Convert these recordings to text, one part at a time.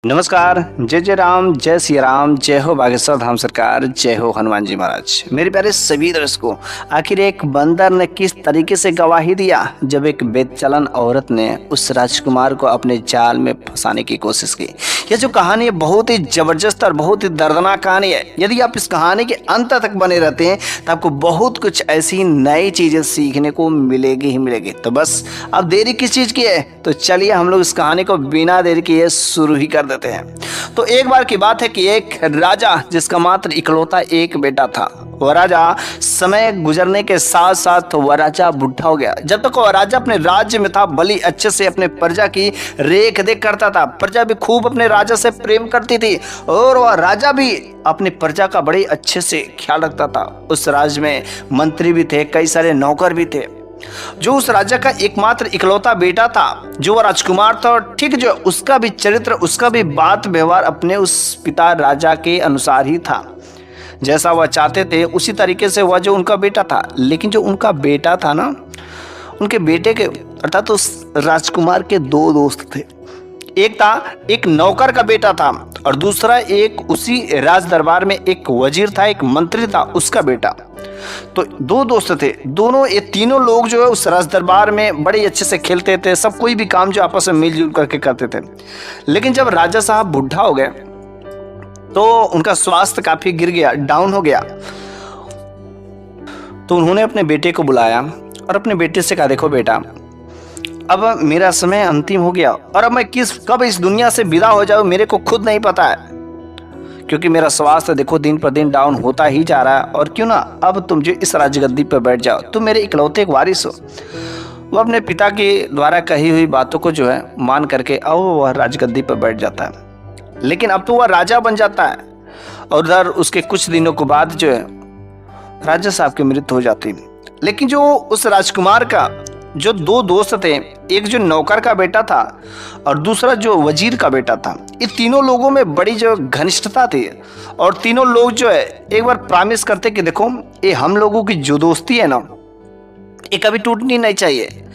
नमस्कार। जय जय राम, जय सिया राम, जय हो बागेश्वर धाम सरकार, जय हो हनुमान जी महाराज। मेरे प्यारे सभी दर्शकों, आखिर एक बंदर ने किस तरीके से गवाही दिया जब एक बेचलन औरत ने उस राजकुमार को अपने जाल में फंसाने की कोशिश की। यह जो कहानी है बहुत ही जबरदस्त और बहुत ही दर्दनाक कहानी है। यदि आप इस कहानी के अंत तक बने रहते हैं तो आपको बहुत कुछ ऐसी नई चीजें सीखने को मिलेगी ही मिलेगी। तो बस अब देरी किस चीज की है, तो चलिए हम लोग इस कहानी को बिना देरी किए शुरू ही कर देते हैं। तो एक बार की बात है कि एक राजा जिसका मात्र इकलौता एक बेटा था, वह राजा समय गुजरने के साथ साथ वह राजा बुढ़ा हो गया। जब तक वह राजा अपने राज्य में था बड़ी अच्छे से अपने प्रजा की रेख देख करता था। प्रजा भी खूब अपने राजा से प्रेम करती थी और वह राजा भी अपनी प्रजा का बड़े अच्छे से ख्याल रखता था। उस राज्य में मंत्री भी थे, कई सारे नौकर भी थे। जो उस राजा का एकमात्र इकलौता बेटा था, जो वह राजकुमार था, और ठीक जो उसका भी चरित्र, उसका भी बात व्यवहार अपने उस पिता राजा के अनुसार ही था। जैसा वह चाहते थे उसी तरीके से वह जो उनका बेटा था। लेकिन जो उनका बेटा था ना, उनके बेटे के अर्थात उस राजकुमार के दो दोस्त थे। एक था एक नौकर का बेटा था और दूसरा एक उसी राज दरबार में एक वजीर था, एक मंत्री था, उसका बेटा। तो दो दोस्त थे। दोनों ये तीनों लोग जो है उस राज दरबार में बड़े अच्छे से खेलते थे, सब कोई भी काम जो आपस में मिलजुल करके करते थे। लेकिन जब राजा साहब बुढ़ा हो गए तो उनका स्वास्थ्य काफी गिर गया, डाउन हो गया। तो उन्होंने अपने बेटे को बुलाया और अपने बेटे से कहा, देखो बेटा, अब मेरा समय अंतिम हो गया और अब मैं कब इस दुनिया से विदा हो जाऊं मेरे को खुद नहीं पता है, क्योंकि मेरा स्वास्थ्य देखो दिन पर दिन डाउन होता ही जा रहा है। और क्यों ना अब तुम जो इस राजगद्दी पर बैठ जाओ, तुम मेरे इकलौते एक वारिस हो। वो अपने पिता के द्वारा कही हुई बातों को जो है मान करके अब वह राजगद्दी पर बैठ जाता है। लेकिन अब तो वह राजा बन जाता है और उधर उसके कुछ दिनों के बाद जो है राजा साहब की मृत्यु हो जाती है। लेकिन जो उस राजकुमार का जो दो दोस्त थे, एक जो नौकर का बेटा था और दूसरा जो वजीर का बेटा था, ये तीनों लोगों में बड़ी जो घनिष्ठता थी। और तीनों लोग जो है एक बार प्रॉमिस करते कि देखो, ये हम लोगों की जो दोस्ती है ना, ये कभी टूटनी नहीं चाहिए।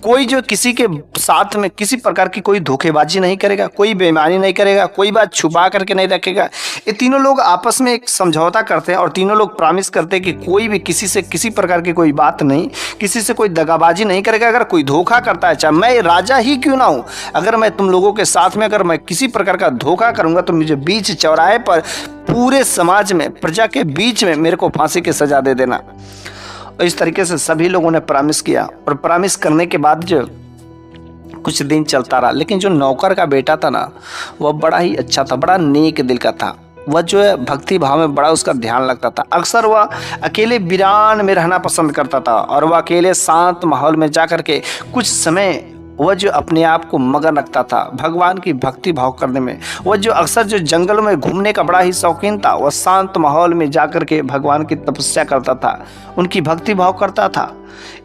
कोई जो किसी के साथ में किसी प्रकार की कोई धोखेबाजी नहीं करेगा, कोई बेईमानी नहीं करेगा, कोई बात छुपा करके नहीं रखेगा। ये तीनों लोग आपस में एक समझौता करते हैं और तीनों लोग प्रॉमिस करते हैं कि कोई भी किसी से किसी प्रकार की कोई बात नहीं, किसी से कोई दगाबाजी नहीं करेगा। अगर कोई धोखा करता है, चाहे मैं राजा ही क्यों ना हूँ, अगर मैं तुम लोगों के साथ में अगर मैं किसी प्रकार का धोखा करूँगा तो मुझे बीच चौराहे पर पूरे समाज में, प्रजा के बीच में मेरे को फांसी की सजा दे देना। इस तरीके से सभी लोगों ने प्रॉमिस किया और प्रॉमिस करने के बाद जो कुछ दिन चलता रहा। लेकिन जो नौकर का बेटा था ना, वह बड़ा ही अच्छा था, बड़ा नेक दिल का था। वह जो है भक्ति भाव में बड़ा उसका ध्यान लगता था। अक्सर वह अकेले वीरान में रहना पसंद करता था और वह अकेले शांत माहौल में जा करके कुछ समय वह जो अपने आप को मगन रखता था भगवान की भक्ति भाव करने में। वह जो अक्सर जो जंगलों में घूमने का बड़ा ही शौकीन था, वह शांत माहौल में जाकर के भगवान की तपस्या करता था, उनकी भक्ति भाव करता था।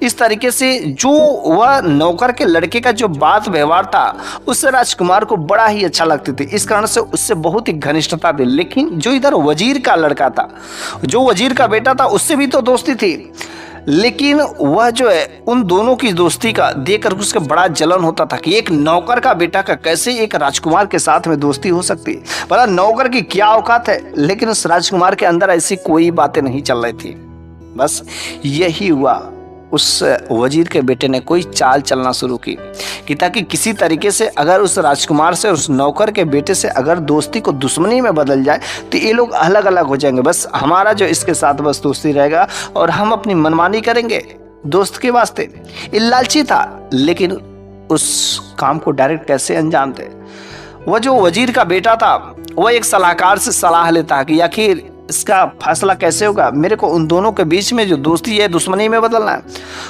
इस तरीके से जो वह नौकर के लड़के का जो बात व्यवहार था उससे राजकुमार को बड़ा ही अच्छा लगती थी। इस कारण से उससे बहुत ही घनिष्ठता थी। लेकिन जो इधर वजीर का लड़का था, जो वजीर का बेटा था, उससे भी तो दोस्ती थी। लेकिन वह जो है उन दोनों की दोस्ती का देखकर उसका बड़ा जलन होता था कि एक नौकर का बेटा का कैसे एक राजकुमार के साथ में दोस्ती हो सकती है। भला नौकर की क्या औकात है। लेकिन उस राजकुमार के अंदर ऐसी कोई बातें नहीं चल रही थी। बस यही हुआ, उस वजीर के बेटे ने कोई चाल चलना शुरू की कि ताकि किसी तरीके से अगर उस राजकुमार से, उस नौकर के बेटे से अगर दोस्ती को दुश्मनी में बदल जाए तो ये लोग अलग अलग हो जाएंगे। बस हमारा जो इसके साथ बस दोस्ती रहेगा और हम अपनी मनमानी करेंगे दोस्त के वास्ते। ये लालची था, लेकिन उस काम को डायरेक्ट कैसे अंजाम दे। वह जो वजीर का बेटा था वह एक सलाहकार से सलाह लेता कि आखिर इसका फैसला कैसे होगा, मेरे को उन दोनों के बीच में जो दोस्ती है दुश्मनी में बदलना है।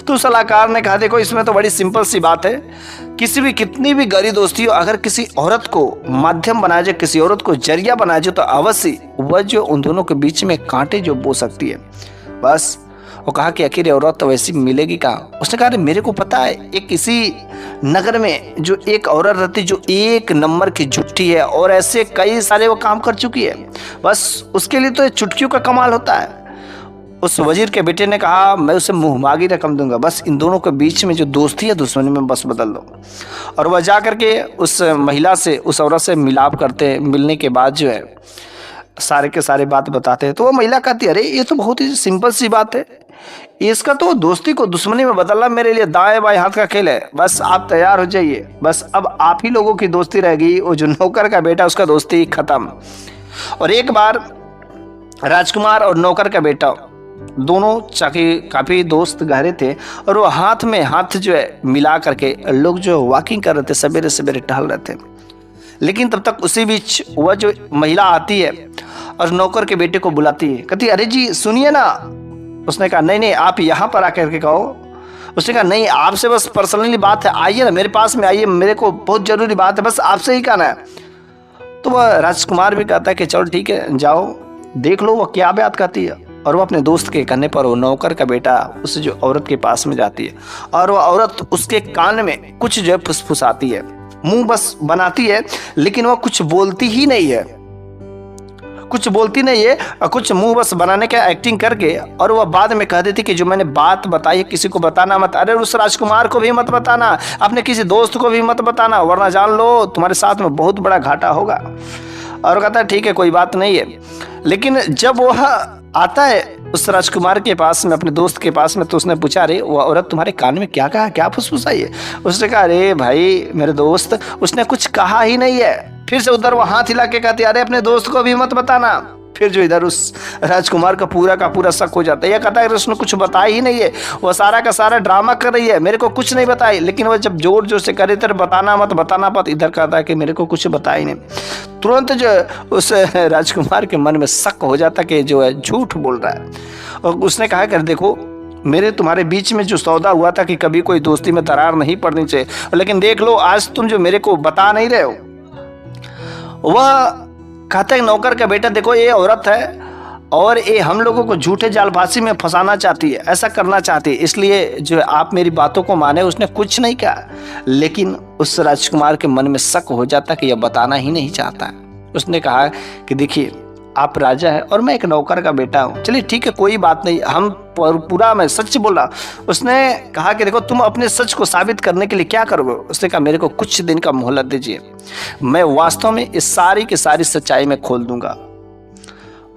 तो सलाहकार ने कहा, देखो इसमें तो बड़ी सिंपल सी बात है, कितनी भी गहरी दोस्ती हो, अगर किसी औरत को माध्यम बनाया जाए, किसी औरत को जरिया बनाया जाए, तो अवश्य वह जो उन दोनों के बीच में कांटे जो बो सकती है। बस वो कहा कि आखिर औरत तो वैसी मिलेगी कहाँ। उसने कहा, मेरे को पता है, एक किसी नगर में जो एक औरत रहती जो एक नंबर की झूठी है और ऐसे कई सारे वो काम कर चुकी है। बस उसके लिए तो चुटकियों का कमाल होता है। उस वजीर के बेटे ने कहा मैं उसे मुंहमांगी रकम दूंगा, बस इन दोनों के बीच में जो दोस्ती है दुश्मनी में बस बदल दो। और वह जा करके उस महिला से, उस औरत से मिलाप करते, मिलने के बाद जो है सारे के सारे बात बताते हैं। तो वो महिला कहती है अरे ये तो बहुत ही सिंपल सी बात है, इसका तो दोस्ती को दुश्मनी में बदलना मेरे लिए दाएं बाएं हाथ का खेल है, बस आप तैयार हो जाइए, बस अब आप ही लोगों की दोस्ती रहेगी, वो जो नौकर का बेटा उसका दोस्ती खत्म। और एक बार राजकुमार और नौकर का बेटा दोनों काफी दोस्त गहरे थे, और वो हाथ में हाथ जो है मिला करके लोग जो वॉकिंग कर रहे थे, सवेरे सवेरे टहल रहे थे। लेकिन तब तक उसी बीच वह जो महिला आती है और नौकर के बेटे को बुलाती है, कहती अरे जी सुनिए ना। उसने कहा नहीं नहीं आप यहाँ पर आकर के कहो। उसने कहा नहीं आपसे बस पर्सनली बात है, आइए ना मेरे पास में आइए, मेरे को बहुत जरूरी बात है, बस आपसे ही कहना है। तो वह राजकुमार भी कहता है कि चलो ठीक है जाओ देख लो वह क्या बात कहती है। और वो अपने दोस्त के कहने पर वो नौकर का बेटा उस जो औरत के पास में जाती है, और वह औरत उसके कान में कुछ जो है फुसफुसाती है, मुंह बस बनाती है, लेकिन वह कुछ बोलती ही नहीं है, कुछ बोलती नहीं है, और कुछ मुंह बस बनाने का एक्टिंग करके, और वह बाद में कह देती कि जो मैंने बात बताई है किसी को बताना मत, अरे उस राजकुमार को भी मत बताना, अपने किसी दोस्त को भी मत बताना, वरना जान लो तुम्हारे साथ में बहुत बड़ा घाटा होगा। और कहता है ठीक है कोई बात नहीं है। लेकिन जब वह आता है उस राजकुमार के पास में, अपने दोस्त के पास में, तो उसने पूछा अरे वो औरत तुम्हारे कान में क्या कहा, क्या फुसफुसाई है? उसने कहा अरे भाई मेरे दोस्त उसने कुछ कहा ही नहीं है। फिर से उधर वो हाथ हिला के कहती अरे अपने दोस्त को भी मत बताना। फिर जो इधर उस राजकुमार का पूरा शक हो जाता है, यह कहता है उसने कुछ बताया ही नहीं है, वह सारा का सारा ड्रामा कर रही है, मेरे को कुछ नहीं बताई। लेकिन वह जब जोर जोर से करे तेरे बताना मत, इधर कहता है कि मेरे को कुछ बताया ही नहीं। तुरंत जो उस राजकुमार के मन में शक हो जाता कि जो है झूठ बोल रहा है। और उसने कहा कर देखो मेरे तुम्हारे बीच में जो सौदा हुआ था कि कभी कोई दोस्ती में दरार नहीं पड़नी चाहिए, लेकिन देख लो आज तुम जो मेरे को बता नहीं रहे हो। वह कहता है नौकर का बेटा देखो ये औरत है और ये हम लोगों को झूठे जालबाजी में फंसाना चाहती है, ऐसा करना चाहती है, इसलिए जो है आप मेरी बातों को माने। उसने कुछ नहीं कहा, लेकिन उस राजकुमार के मन में शक हो जाता कि यह बताना ही नहीं चाहता। उसने कहा कि देखिए आप राजा है और मैं एक नौकर का बेटा हूँ, चलिए ठीक है कोई बात नहीं, हम पूरा मैं सच बोला। उसने कहा कि देखो तुम अपने सच को साबित करने के लिए क्या करोगे? उसने कहा मेरे को कुछ दिन का मोहलत दीजिए, मैं वास्तव में इस सारी की सारी सच्चाई में खोल दूंगा।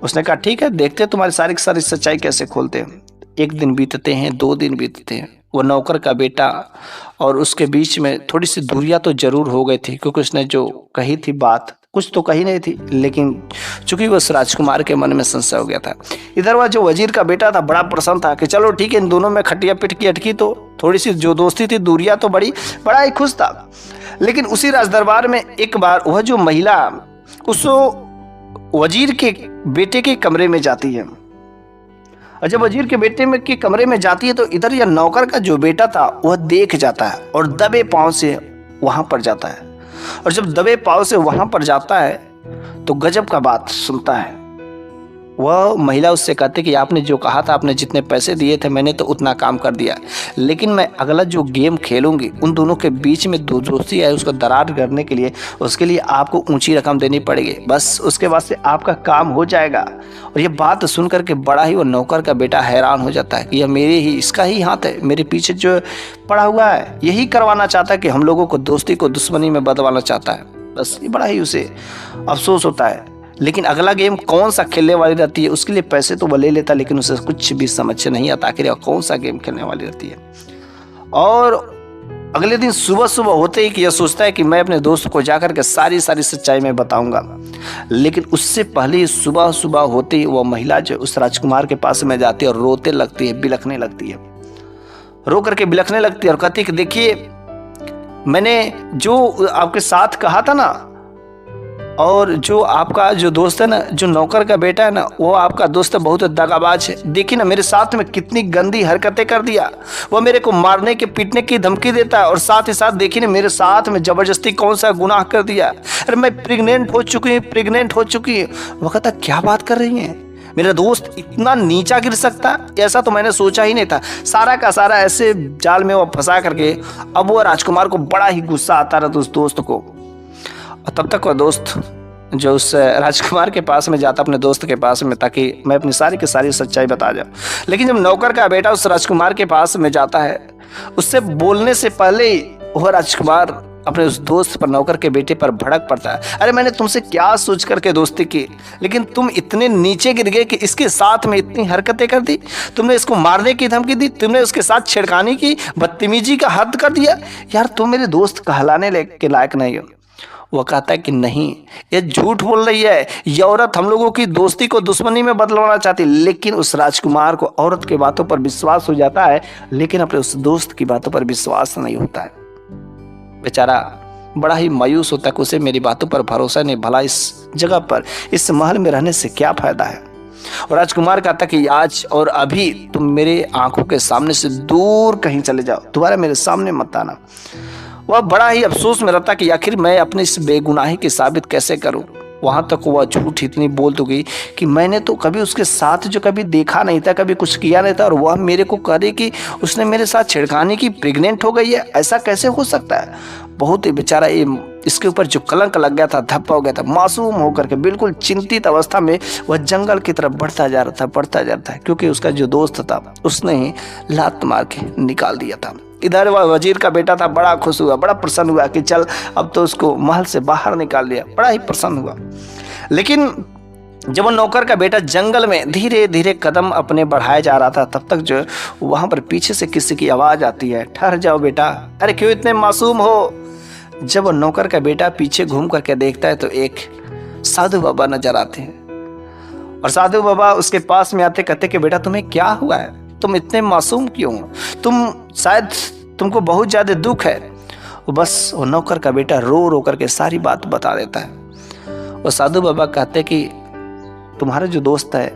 उसने कहा ठीक है देखते तुम्हारी सारी की सारी सच्चाई कैसे खोलते हैं। एक दिन बीतते हैं, 2 दिन बीतते हैं, वो नौकर का बेटा और उसके बीच में थोड़ी सी दूरियां तो जरूर हो गई थी, क्योंकि उसने जो कही थी बात कुछ तो कही नहीं थी, लेकिन चूंकि उस राजकुमार के मन में संशय हो गया था। इधर वह जो वजीर का बेटा था बड़ा प्रसन्न था कि चलो ठीक है इन दोनों में खटिया पिटकी अटकी, तो थोड़ी सी जो दोस्ती थी दूरियां तो बड़ा ही खुश था। लेकिन उसी राजदरबार में एक बार वह जो महिला उस वजीर के बेटे के कमरे में जाती है, और जब वजीर के बेटे में के कमरे में जाती है तो इधर यह नौकर का जो बेटा था वह देख जाता है और दबे पांव से वहां पर जाता है। और जब दबे पांव से वहां पर जाता है तो गजब का बात सुनता है। वह महिला उससे कहती कि आपने जो कहा था, आपने जितने पैसे दिए थे मैंने तो उतना काम कर दिया, लेकिन मैं अगला जो गेम खेलूंगी उन दोनों के बीच में जो दोस्ती है उसको दरार करने के लिए, उसके लिए आपको ऊंची रकम देनी पड़ेगी, बस उसके बाद से आपका काम हो जाएगा। और ये बात सुन करके बड़ा ही वो नौकर का बेटा हैरान हो जाता है कि यह मेरे ही इसका ही हाथ है, मेरे पीछे जो पड़ा हुआ है यही करवाना चाहता है कि हम लोगों को दोस्ती को दुश्मनी में बदलवाना चाहता है। बस ये बड़ा ही उसे अफसोस होता है। लेकिन अगला गेम कौन सा खेलने वाली रहती है उसके लिए पैसे तो वो ले लेता, लेकिन उसे कुछ भी समझ नहीं आता कि कौन सा गेम खेलने वाली रहती है। और अगले दिन सुबह होते ही कि यह सोचता है कि मैं अपने दोस्त को जाकर के सारी सच्चाई में बताऊंगा। लेकिन उससे पहले ही सुबह होते ही वह महिला जो उस राजकुमार के पास में जाती है और रोते लगती है, बिलखने लगती है, रो करके बिलखने लगती है और कहती है कि देखिए मैंने जो आपके साथ कहा था ना, और जो आपका जो दोस्त है ना, जो नौकर का बेटा है ना, वो आपका दोस्त बहुत दगाबाज है। देखिए ना मेरे साथ में कितनी गंदी हरकतें कर दिया, वो मेरे को मारने के पीटने की धमकी देता है, और साथ ही साथ देखिए ना मेरे साथ में जबरदस्ती कौन सा गुनाह कर दिया। अरे मैं प्रेग्नेंट हो चुकी है। वो कहता क्या बात कर रही है, मेरा दोस्त इतना नीचा गिर सकता, ऐसा तो मैंने सोचा ही नहीं था। सारा का सारा ऐसे जाल में वो फंसा करके अब वो राजकुमार को बड़ा ही गुस्सा आता रहा उस दोस्त को। और तब तक वह दोस्त जो उस राजकुमार के पास में जाता, अपने दोस्त के पास में, ताकि मैं अपनी सारी की सारी सच्चाई बता जाऊं। लेकिन जब नौकर का बेटा उस राजकुमार के पास में जाता है, उससे बोलने से पहले ही वह राजकुमार अपने उस दोस्त पर, नौकर के बेटे पर भड़क पड़ता है। अरे मैंने तुमसे क्या सोच करके दोस्ती की, लेकिन तुम इतने नीचे गिर गए कि इसके साथ में इतनी हरकतें कर दी। तुमने इसको मारने की धमकी दी, तुमने उसके साथ छेड़खानी की, बदतमीजी का हद कर दिया। यार तुम मेरे दोस्त कहलाने के लायक नहीं हो। वो कहता है कि नहीं, ये झूठ बोल रही है, ये औरत हम लोगों की दोस्ती को दुश्मनी में बदलवाना चाहती। लेकिन उस राजकुमार को औरत की बातों पर विश्वास हो जाता है, लेकिन अपने उस दोस्त की बातों पर विश्वास नहीं होता है। बेचारा बड़ा ही मायूस होता है कि उसे मेरी बातों पर भरोसा नहीं, भला इस जगह पर, इस महल में रहने से क्या फायदा है। और राजकुमार कहता कि आज और अभी तुम मेरे आंखों के सामने से दूर कहीं चले जाओ, दोबारा मेरे सामने मत आना। वह बड़ा ही अफसोस में रहता कि आखिर मैं अपनी इस बेगुनाही की साबित कैसे करूं। वहाँ तक वह झूठ इतनी बोल तो गई कि मैंने तो कभी उसके साथ जो कभी देखा नहीं था, कभी कुछ किया नहीं था, और वह मेरे को कह रही कि उसने मेरे साथ छेड़खानी की, प्रेग्नेंट हो गई है। ऐसा कैसे हो सकता है। बहुत ही बेचारा ये इसके ऊपर जो कलंक लग गया था, धब्बा हो गया था। मासूम होकर के बिल्कुल चिंतित अवस्था में वह जंगल की तरफ बढ़ता जा रहा था, क्योंकि उसका जो दोस्त था उसने ही लात मार के निकाल दिया था। इधर वह वजीर का बेटा था, बड़ा खुश हुआ, बड़ा प्रसन्न हुआ कि चल अब तो उसको महल से बाहर निकाल लिया, बड़ा ही प्रसन्न हुआ। लेकिन जब वो नौकर का बेटा जंगल में धीरे धीरे कदम अपने बढ़ाए जा रहा था, तब तक जो वहां पर पीछे से किसी की आवाज आती है, ठहर जाओ बेटा, अरे क्यों इतने मासूम हो। जब वो नौकर का बेटा पीछे घूम करके देखता है तो एक साधु बाबा नजर आते हैं, और साधु बाबा उसके पास में आते, कहते कि बेटा तुम्हें क्या हुआ है, तुम इतने मासूम क्यों हो, तुम शायद तुमको बहुत ज्यादा दुख है। बस वो नौकर का बेटा रो रो करके सारी बात बता देता है। वो साधु बाबा कहते कि तुम्हारा जो दोस्त है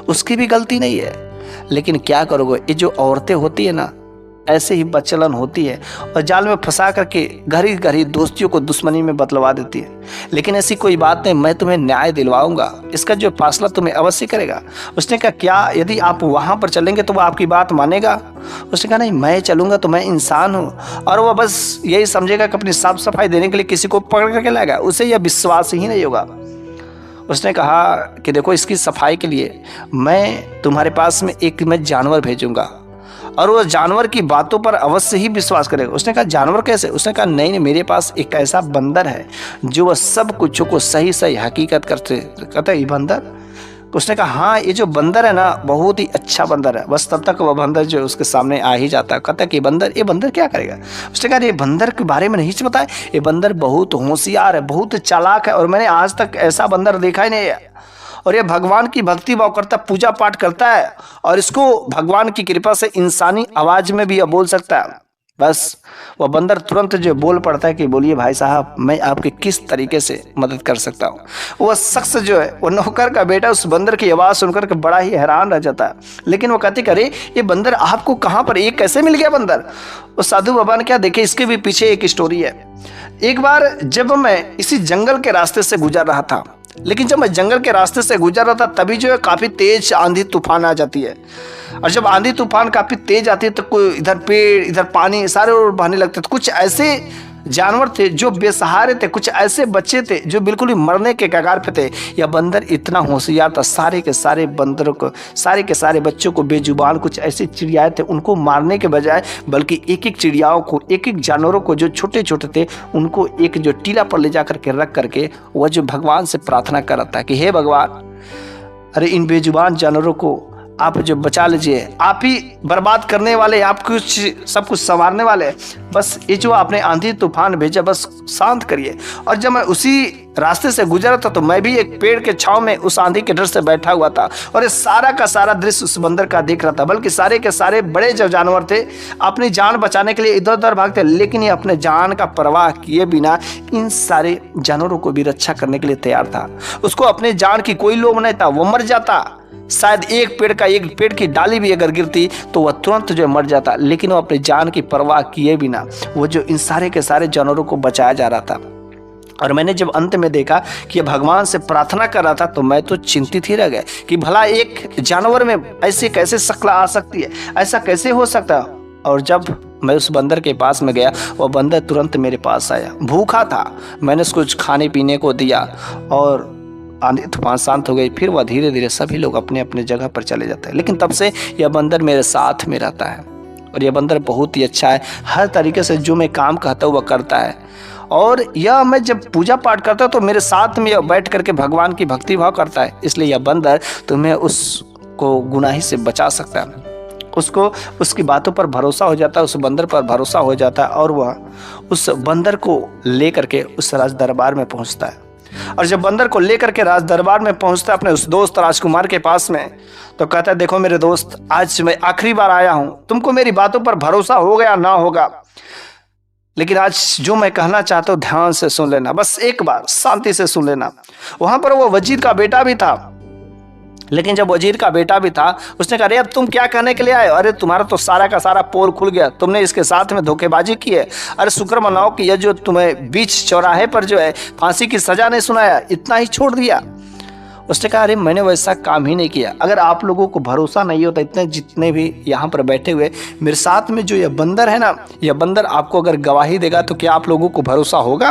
उसकी भी गलती नहीं है, लेकिन क्या करोगे, ये जो औरतें होती है ना, ऐसे ही बचलन होती है और जाल में फंसा करके घड़ी घड़ी दोस्तियों को दुश्मनी में बदलवा देती है। लेकिन ऐसी कोई बात नहीं, मैं तुम्हें न्याय दिलवाऊंगा, इसका जो फैसला तुम्हें अवश्य करेगा। उसने कहा क्या, यदि आप वहाँ पर चलेंगे तो वो आपकी बात मानेगा। उसने कहा नहीं, मैं चलूंगा तो मैं इंसान हूँ। और वह बस यही समझेगा कि अपनी साफ सफाई देने के लिए किसी को पकड़ करके लाएगा, उसे यह विश्वास ही नहीं होगा। उसने कहा कि देखो, इसकी सफाई के लिए मैं तुम्हारे पास में एक मैं जानवर भेजूंगा और वो जानवर की बातों पर अवश्य ही विश्वास करेगा। उसने कहा जानवर कैसे। उसने कहा नहीं, मेरे पास एक ऐसा बंदर है जो वह सब कुछ को सही सही हकीकत करते। कहता है ये बंदर। उसने कहा हाँ, ये जो बंदर है ना बहुत ही अच्छा बंदर है। बस तब तक वह बंदर जो उसके सामने आ ही जाता है। कहता है कि ये बंदर क्या करेगा। उसने कहा ये बंदर के बारे में नहीं पता है, ये बंदर बहुत होशियार है, बहुत चालाक है, और मैंने आज तक ऐसा बंदर देखा ही नहीं है। और ये भगवान की भक्ति भाव करता, पूजा पाठ करता है, और इसको भगवान की कृपा से इंसानी आवाज में भी यह बोल सकता है। बस वह बंदर तुरंत जो बोल पड़ता है कि बोलिए भाई साहब, मैं आपकी किस तरीके से मदद कर सकता हूँ। वह शख्स जो है, वो नौकर का बेटा, उस बंदर की आवाज़ सुनकर के बड़ा ही हैरान रह जाता है। लेकिन वो कहते करे ये बंदर आपको कहाँ पर, ये कैसे मिल गया बंदर। उस साधु बाबा ने क्या देखे, इसके भी पीछे एक स्टोरी है। एक बार जब मैं इसी जंगल के रास्ते से गुजर रहा था, लेकिन जब मैं जंगल के रास्ते से गुजर रहा था तभी जो है काफ़ी तेज आंधी तूफान आ जाती है। और जब आंधी तूफान काफ़ी तेज आती है तो कोई इधर पेड़ इधर पानी सारे ओर बहने लगते थे। कुछ ऐसे जानवर थे जो बेसहारे थे, कुछ ऐसे बच्चे थे जो बिल्कुल ही मरने के कगार पे थे। यह बंदर इतना होशियार था, सारे के सारे बंदरों को, सारे के सारे बच्चों को बेजुबान कुछ ऐसी चिड़ियाएं थे, उनको मारने के बजाय बल्कि एक एक चिड़ियाओं को, एक एक जानवरों को जो छोटे छोटे थे उनको एक जो टीला पर ले जा करके रख करके वह जो भगवान से प्रार्थना कर रहा था कि हे भगवान, अरे इन बेजुबान जानवरों को आप जो बचा लीजिए, आप ही बर्बाद करने वाले, आप कुछ सब कुछ संवारने वाले, बस ये जो आपने आंधी तूफान भेजा बस शांत करिए। और जब मैं उसी रास्ते से गुजरा था तो मैं भी एक पेड़ के छांव में उस आंधी के डर से बैठा हुआ था और ये सारा का सारा दृश्य उस बंदर का देख रहा था। बल्कि सारे के सारे बड़े जो जानवर थे अपनी जान बचाने के लिए इधर उधर भागते, लेकिन ये अपने जान का परवाह किए बिना इन सारे जानवरों को भी रक्षा करने के लिए तैयार था। उसको अपने जान की कोई लोभ नहीं था, वो मर जाता, शायद एक पेड़ की डाली भी अगर गिरती तो वह तुरंत जो मर जाता, लेकिन वो अपनी जान की परवाह किए बिना वो जो इन सारे के सारे जानवरों को बचाया जा रहा था। और मैंने जब अंत में देखा कि ये भगवान से प्रार्थना कर रहा था तो मैं तो चिंतित ही रह गया कि भला एक जानवर में ऐसे कैसे शक्ल आ सकती है, ऐसा कैसे हो सकता है। और जब मैं उस बंदर के पास में गया, वह बंदर तुरंत मेरे पास आया, भूखा था। मैंने उसको कुछ खाने पीने को दिया और आंधी तूफान शांत हो गई। फिर वह धीरे धीरे सभी लोग अपने अपने जगह पर चले जाते हैं। लेकिन तब से यह बंदर मेरे साथ में रहता है और यह बंदर बहुत ही अच्छा है। हर तरीके से जो मैं काम कहता हूँ वह करता है। और यह मैं जब पूजा पाठ करता हूँ तो मेरे साथ में यह बैठ करके भगवान की भक्ति भाव करता है। इसलिए यह बंदर तुम्हें उसको गुनाही से बचा सकता है। उसको उसकी बातों पर भरोसा हो जाता है, उस बंदर पर भरोसा हो जाता है और वह उस बंदर को लेकर के उस राज दरबार में पहुंचता है। और जब बंदर को लेकर के राज दरबार में पहुंचता है अपने उस दोस्त राजकुमार के पास में, तो कहता है, देखो मेरे दोस्त, आज मैं आखिरी बार आया हूं, तुमको मेरी बातों पर भरोसा हो गया ना होगा, लेकिन आज जो मैं कहना चाहता हूं ध्यान से सुन लेना, बस एक बार शांति से सुन लेना। वहां पर वो वजीर का बेटा भी था। लेकिन जब वजीर का बेटा भी था, उसने कहा, अरे अब तुम क्या कहने के लिए आए? अरे तुम्हारा तो सारा का सारा पोल खुल गया, तुमने इसके साथ में धोखेबाजी की है। अरे शुक्र मनाओ कि यह जो तुम्हें बीच चौराहे पर जो है फांसी की सजा नहीं सुनाया, इतना ही छोड़ दिया। उसने कहा, अरे मैंने वैसा काम ही नहीं किया। अगर आप लोगों को भरोसा नहीं होता, इतने जितने भी यहाँ पर बैठे हुए मेरे साथ में जो यह बंदर है ना, यह बंदर आपको अगर गवाही देगा तो क्या आप लोगों को भरोसा होगा?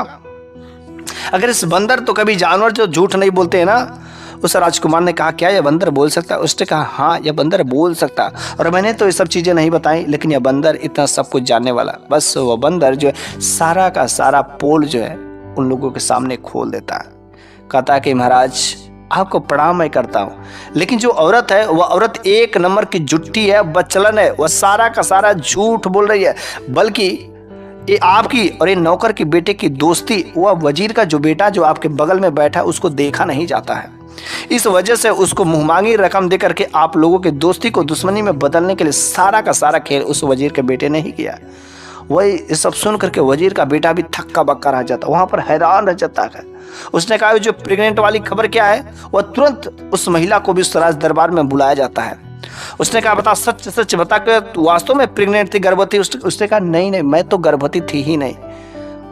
अगर इस बंदर तो कभी जानवर जो झूठ नहीं बोलते हैं ना, उस राजकुमार ने कहा, क्या यह बंदर बोल सकता है? उसने कहा, हाँ यह बंदर बोल सकता। और मैंने तो ये सब चीज़ें नहीं बताई, लेकिन यह बंदर इतना सब कुछ जानने वाला। बस वह बंदर जो है सारा का सारा पोल जो है उन लोगों के सामने खोल देता है। कहता है कि महाराज आपको प्रणाम मैं करता हूँ, लेकिन जो औरत है वह औरत एक नंबर की जुट्टी है, बचलन है, वह सारा का सारा झूठ बोल रही है। बल्कि ये आपकी और ये नौकर के बेटे की दोस्ती, वह वजीर का जो बेटा जो आपके बगल में बैठा है उसको देखा नहीं जाता है। इस वजह से उसको मुंहमांगी रकम देकर के आप लोगों की दोस्ती को दुश्मनी में बदलने के लिए सारा का सारा खेल उस वजीर के बेटे ने ही किया। वही ये सब सुन करके वजीर का बेटा भी थक्का बक्का रह जाता, वहां पर हैरान रह जाता है। उसने कहा, जो प्रेग्नेंट वाली खबर क्या है? वह तुरंत उस महिला को भी उस राज दरबार में बुलाया जाता है। उसने कहा, बता, सच सच बता के तू वास्तव में प्रेग्नेंट थी, गर्भवती? उसने कहा, नहीं नहीं, मैं तो गर्भवती थी ही नहीं।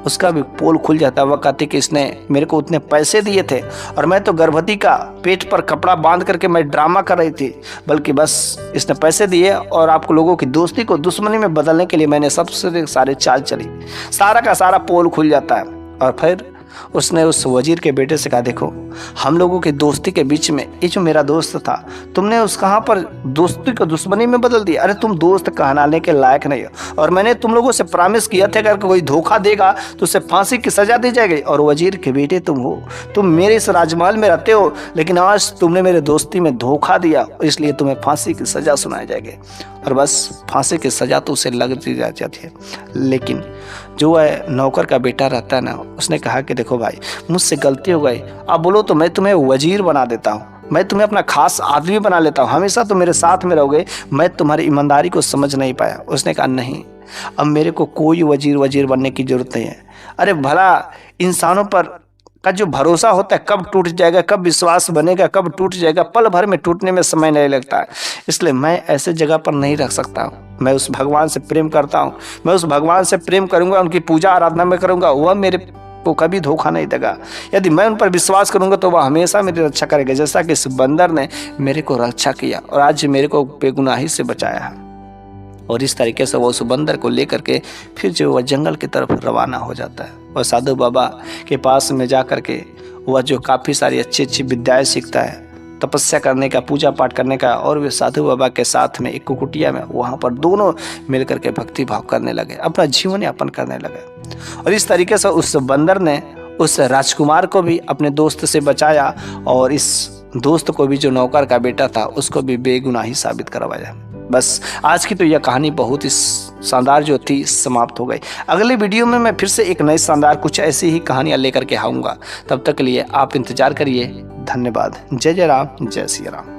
उसका भी पोल खुल जाता है। वह कहती कि इसने मेरे को उतने पैसे दिए थे और मैं तो गर्भवती का पेट पर कपड़ा बांध करके मैं ड्रामा कर रही थी, बल्कि बस इसने पैसे दिए और आप लोगों की दोस्ती को दुश्मनी में बदलने के लिए मैंने सबसे सारे चाल चली। सारा का सारा पोल खुल जाता है। और फिर उसने उस वजीर के बेटे से कहा, देखो हम लोगों की दोस्ती के बीच में ये जो मेरा दोस्त था, तुमने उस कहाँ पर दोस्ती को दुश्मनी में बदल दिया। अरे तुम दोस्त कहलाने के लायक नहीं हो। और मैंने तुम लोगों से प्रॉमिस किया था अगर कोई धोखा देगा तो उसे फांसी की सजा दी जाएगी। और वजीर के बेटे तुम हो, तुम मेरे इस राजमहल में रहते हो, लेकिन आज तुमने मेरे दोस्ती में धोखा दिया, इसलिए तुम्हें फांसी की सजा सुनाई जाएगी। और बस फांसी की सजा तो उसे लग दी जाती है। लेकिन जो है नौकर का बेटा रहता है ना, उसने कहा कि देखो भाई, मुझसे गलती हो गई, अब बोलो तो मैं तुम्हें वजीर बना देता हूँ, मैं तुम्हें अपना खास आदमी बना लेता हूँ, हमेशा तुम मेरे साथ में रहोगे। मैं तुम्हारी ईमानदारी को समझ नहीं पाया। उसने कहा, नहीं, अब मेरे को कोई वजीर बनने की जरूरत नहीं है। अरे भला इंसानों पर का जो भरोसा होता है कब टूट जाएगा, कब विश्वास बनेगा, कब टूट जाएगा, पल भर में टूटने में समय नहीं लगता है। इसलिए मैं ऐसे जगह पर नहीं रख सकता हूँ। मैं उस भगवान से प्रेम करता हूँ, मैं उस भगवान से प्रेम करूँगा, उनकी पूजा आराधना में करूँगा, वह मेरे को कभी धोखा नहीं देगा। यदि मैं उन पर विश्वास करूँगा तो वह हमेशा मेरी रक्षा करेगा, जैसा कि इस बंदर ने मेरे को रक्षा किया और आज मेरे को बेगुनाही से बचाया है। और इस तरीके से वो उस बंदर को लेकर के फिर जो वह जंगल की तरफ रवाना हो जाता है। और साधु बाबा के पास में जा कर के वह जो काफ़ी सारी अच्छी अच्छी विद्याएं सीखता है, तपस्या करने का, पूजा पाठ करने का, और वे साधु बाबा के साथ में एक कुटिया में वहाँ पर दोनों मिलकर के भक्ति भाव करने लगे, अपना जीवन यापन करने लगे। और इस तरीके से उस बंदर ने उस राजकुमार को भी अपने दोस्त से बचाया और इस दोस्त को भी जो नौकर का बेटा था उसको भी बेगुनाही साबित करवाया। बस आज की तो यह कहानी बहुत ही शानदार जो थी समाप्त हो गई। अगले वीडियो में मैं फिर से एक नई शानदार कुछ ऐसी ही कहानियाँ लेकर के आऊँगा। तब तक के लिए आप इंतजार करिए। धन्यवाद। जय जय राम, जय श्री राम।